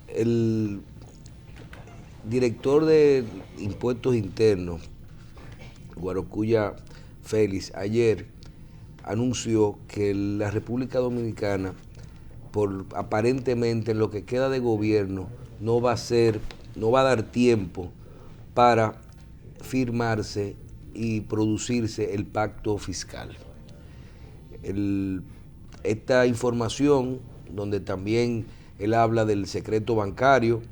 El director de Impuestos Internos, Guarocuya Félix, ayer anunció que la República Dominicana, aparentemente en lo que queda de gobierno, no va a dar tiempo para firmarse y producirse el pacto fiscal. Esta información, donde también él habla del secreto bancario,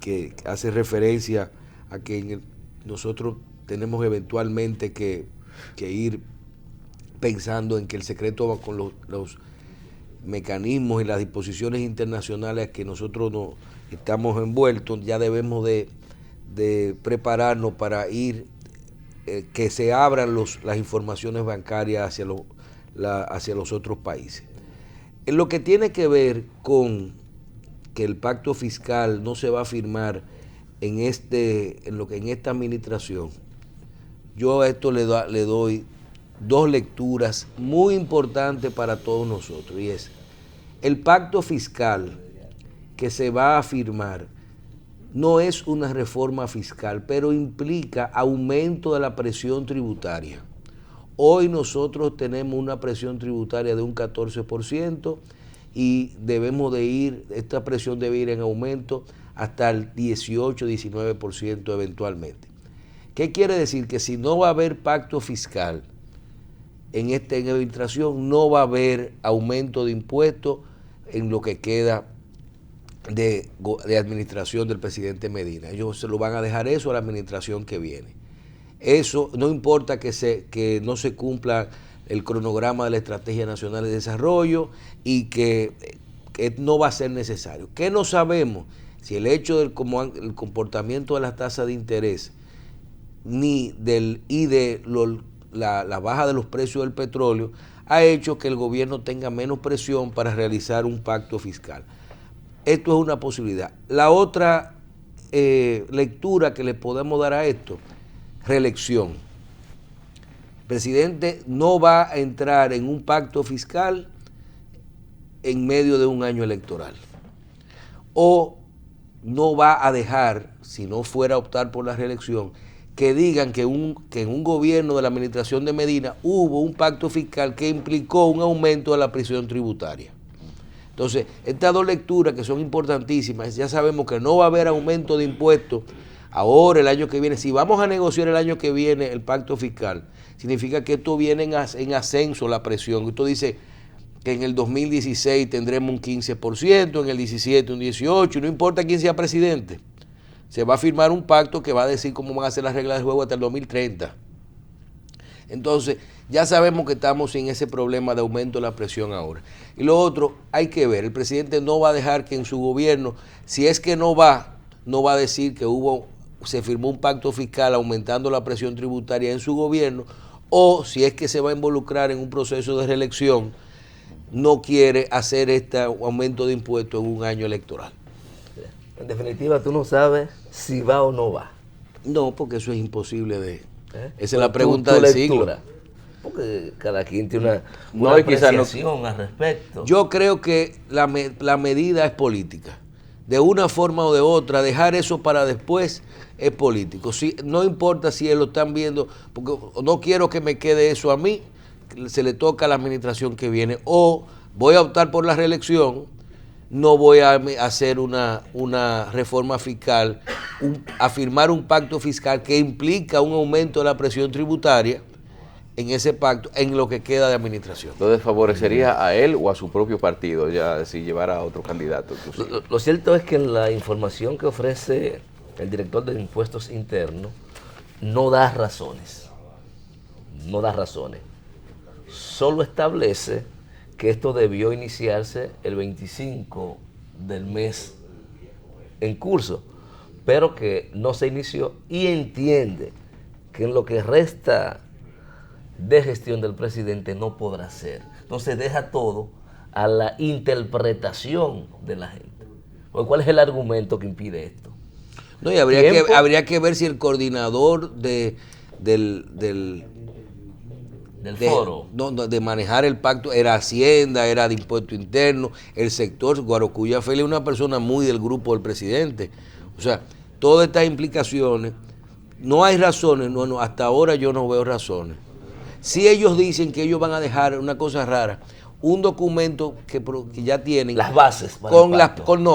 que hace referencia a que nosotros tenemos eventualmente que ir pensando en que el secreto, con los mecanismos y las disposiciones internacionales que nosotros no estamos envueltos, ya debemos de prepararnos para ir, que se abran las informaciones bancarias hacia los otros países. En lo que tiene que ver con que el pacto fiscal no se va a firmar en esta administración, yo a esto le doy dos lecturas muy importantes para todos nosotros, y es: el pacto fiscal que se va a firmar no es una reforma fiscal, pero implica aumento de la presión tributaria. Hoy nosotros tenemos una presión tributaria de un 14% y esta presión debe ir en aumento hasta el 18-19% eventualmente. ¿Qué quiere decir? Que si no va a haber pacto fiscal en esta administración, no va a haber aumento de impuestos en lo que queda de administración del presidente Medina. Ellos se lo van a dejar eso a la administración que viene. Eso no importa que no se cumpla el cronograma de la Estrategia Nacional de Desarrollo y que no va a ser necesario. ¿Qué no sabemos? Si el hecho del el comportamiento de las tasas de interés la baja de los precios del petróleo ha hecho que el gobierno tenga menos presión para realizar un pacto fiscal. Esto es una posibilidad. La otra lectura que le podemos dar a esto: reelección. El presidente no va a entrar en un pacto fiscal en medio de un año electoral, o no va a dejar, si no fuera a optar por la reelección, que digan que en un gobierno de la administración de Medina hubo un pacto fiscal que implicó un aumento de la presión tributaria. Entonces, estas dos lecturas, que son importantísimas, ya sabemos que no va a haber aumento de impuestos ahora, el año que viene. Si vamos a negociar el año que viene el pacto fiscal, significa que esto viene en ascenso, la presión. Esto dice que en el 2016 tendremos un 15%, en el 17 un 18%, y no importa quién sea presidente. Se va a firmar un pacto que va a decir cómo van a ser las reglas del juego hasta el 2030. Entonces, ya sabemos que estamos en ese problema de aumento de la presión ahora. Y lo otro, hay que ver, el presidente no va a dejar que en su gobierno, si es que no va a decir que se firmó un pacto fiscal aumentando la presión tributaria en su gobierno, o si es que se va a involucrar en un proceso de reelección, no quiere hacer este aumento de impuestos en un año electoral. En definitiva, tú no sabes si va o no va. No, porque eso es imposible de... Esa es la pregunta del siglo. Porque cada quien tiene una apreciación al respecto. Yo creo que la medida es política. De una forma o de otra, dejar eso para después es político. No importa si lo están viendo, porque no quiero que me quede eso a mí, se le toca a la administración que viene, o voy a optar por la reelección, no voy a hacer una reforma fiscal, a firmar un pacto fiscal que implica un aumento de la presión tributaria en ese pacto, en lo que queda de administración. Entonces, ¿favorecería a él o a su propio partido ya si llevara a otro candidato? Lo cierto es que en la información que ofrece el director de Impuestos Internos no da razones. Solo establece que esto debió iniciarse el 25 del mes en curso, pero que no se inició, y entiende que en lo que resta de gestión del presidente no podrá ser. Entonces deja todo a la interpretación de la gente. ¿Cuál es el argumento que impide esto? No, y habría que ver si el coordinador del foro. De manejar el pacto, era Hacienda, era de impuesto interno, el sector. Guarocuya Félix es una persona muy del grupo del presidente. O sea, todas estas implicaciones, no hay razones, hasta ahora yo no veo razones. Si ellos dicen que ellos van a dejar una cosa rara, un documento que ya tienen las bases para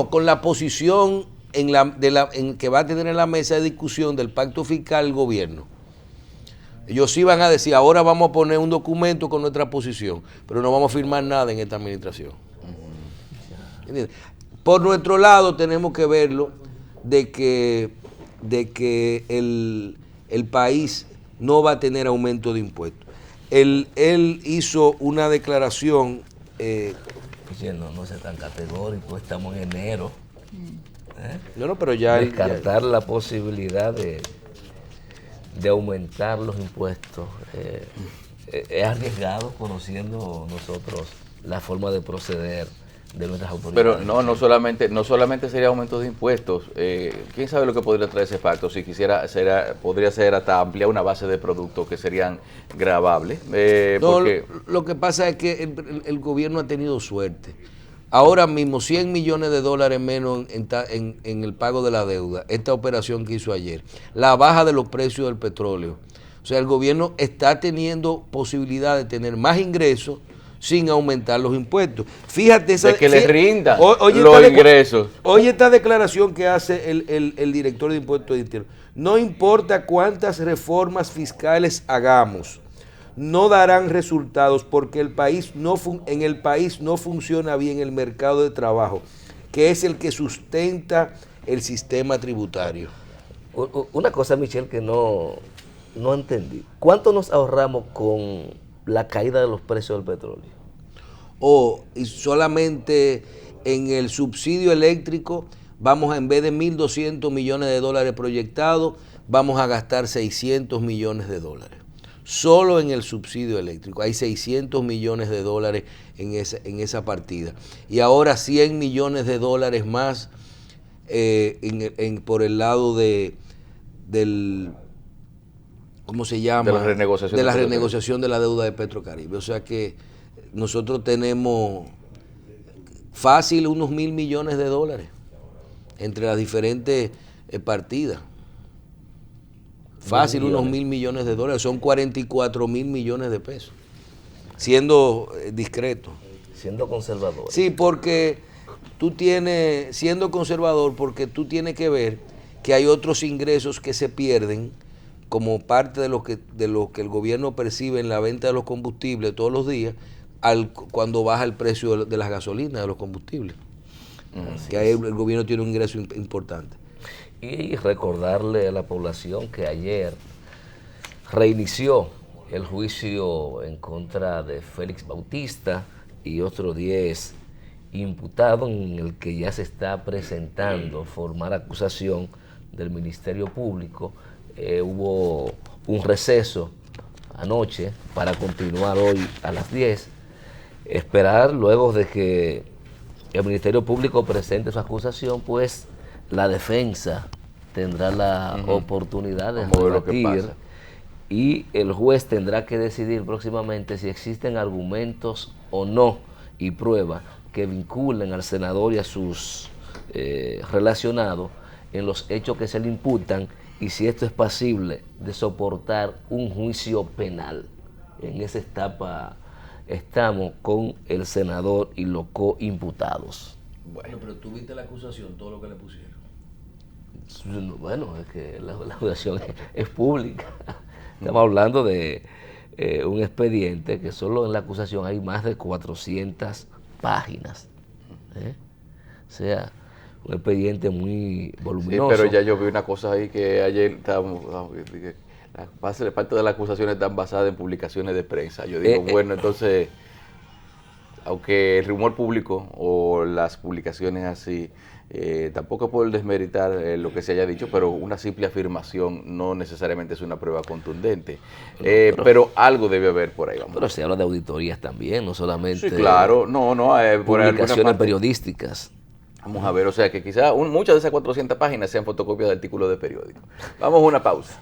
con la posición que va a tener en la mesa de discusión del pacto fiscal el gobierno. Ellos sí van a decir, ahora vamos a poner un documento con nuestra posición, pero no vamos a firmar nada en esta administración. ¿Entiendes? Por nuestro lado tenemos que verlo de que el país no va a tener aumento de impuestos. Él hizo una declaración. No sea tan categórico, estamos en enero. Pero ya descartar la posibilidad de aumentar los impuestos es arriesgado, conociendo nosotros la forma de proceder de nuestras autoridades. Pero no solamente sería aumento de impuestos. ¿Quién sabe lo que podría traer ese pacto? Si quisiera, podría ser hasta ampliar una base de productos que serían gravables. Lo que pasa es que el gobierno ha tenido suerte. Ahora mismo, $100 millones menos en el pago de la deuda, esta operación que hizo ayer, la baja de los precios del petróleo. O sea, el gobierno está teniendo posibilidad de tener más ingresos sin aumentar los impuestos. Fíjate les rindan los ingresos. Oye, esta declaración que hace el director de impuestos internos. No importa cuántas reformas fiscales hagamos, no darán resultados porque en el país no funciona bien el mercado de trabajo, que es el que sustenta el sistema tributario. Una cosa, Michelle, que no entendí. ¿Cuánto nos ahorramos con la caída de los precios del petróleo? Y solamente en el subsidio eléctrico vamos en vez de $1.200 millones proyectados, vamos a gastar $600 millones. Solo en el subsidio eléctrico hay $600 millones en esa partida. Y ahora $100 millones más por el lado del ¿cómo se llama? De la renegociación de la deuda de Petrocaribe. O sea que nosotros tenemos fácil unos $1.000 millones entre las diferentes partidas. Fácil unos $1.000 millones, son $44.000 millones de pesos. Siendo discreto. Siendo conservador. Sí, porque siendo conservador, porque tú tienes que ver que hay otros ingresos que se pierden como parte de lo que el gobierno percibe en la venta de los combustibles todos los días, cuando baja el precio de las gasolinas, de los combustibles. Que ahí el gobierno tiene un ingreso importante. Y recordarle a la población que ayer reinició el juicio en contra de Félix Bautista y otros 10 imputados, en el que ya se está presentando formal acusación del Ministerio Público. Hubo un receso anoche para continuar hoy a las 10. Esperar luego de que el Ministerio Público presente su acusación, pues la defensa tendrá la oportunidad de rebatir y el juez tendrá que decidir próximamente si existen argumentos o no y pruebas que vinculen al senador y a sus relacionados en los hechos que se le imputan y si esto es pasible de soportar un juicio penal. En esa etapa estamos con el senador y los coimputados. Bueno, pero tú viste la acusación, todo lo que le pusieron. Bueno, es que la acusación es pública. Estamos hablando de un expediente que solo en la acusación hay más de 400 páginas. O sea, un expediente muy voluminoso. Sí, pero ya yo vi una cosa ahí que ayer estábamos, parte de las acusaciones están basadas en publicaciones de prensa. Yo digo, bueno, entonces, aunque el rumor público o las publicaciones así, tampoco puedo desmeritar lo que se haya dicho, pero una simple afirmación no necesariamente es una prueba contundente. Pero algo debe haber por ahí. Pero se habla de auditorías también, no solamente sí, claro. publicaciones periodísticas. Vamos a ver, o sea que quizás muchas de esas 400 páginas sean fotocopias de artículos de periódico. Vamos a una pausa.